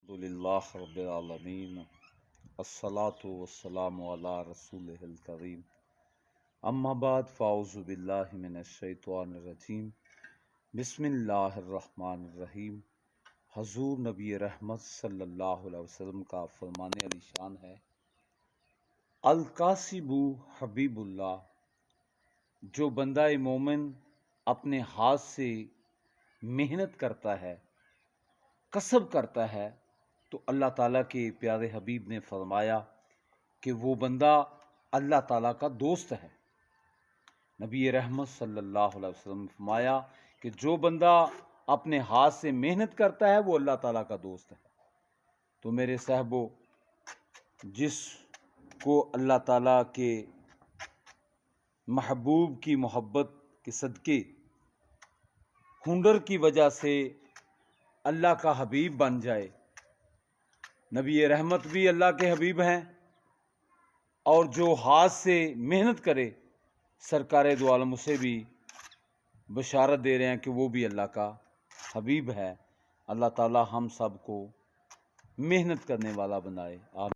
الحمدللہ رب العالمین الصلاۃ والسلام علی رسولہ الکریم اما بعد فاعوذ باللہ من الشیطان الرجیم بسم اللہ الرحمن الرحیم۔ حضور نبی رحمت صلی اللہ علیہ وسلم کا فرمان علی شان ہے، الکاسب حبیب اللہ، جو بندہ مومن اپنے ہاتھ سے محنت کرتا ہے، کسب کرتا ہے، تو اللہ تعالیٰ کے پیارے حبیب نے فرمایا کہ وہ بندہ اللہ تعالیٰ کا دوست ہے۔ نبی رحمت صلی اللہ علیہ وسلم نے فرمایا کہ جو بندہ اپنے ہاتھ سے محنت کرتا ہے وہ اللہ تعالیٰ کا دوست ہے۔ تو میرے صاحبو، جس کو اللہ تعالیٰ کے محبوب کی محبت کے صدقے ہنر کی وجہ سے اللہ کا حبیب بن جائے، نبی رحمت بھی اللہ کے حبیب ہیں، اور جو ہاتھ سے محنت کرے سرکار دو عالم اسے بھی بشارت دے رہے ہیں کہ وہ بھی اللہ کا حبیب ہے۔ اللہ تعالی ہم سب کو محنت کرنے والا بنائے۔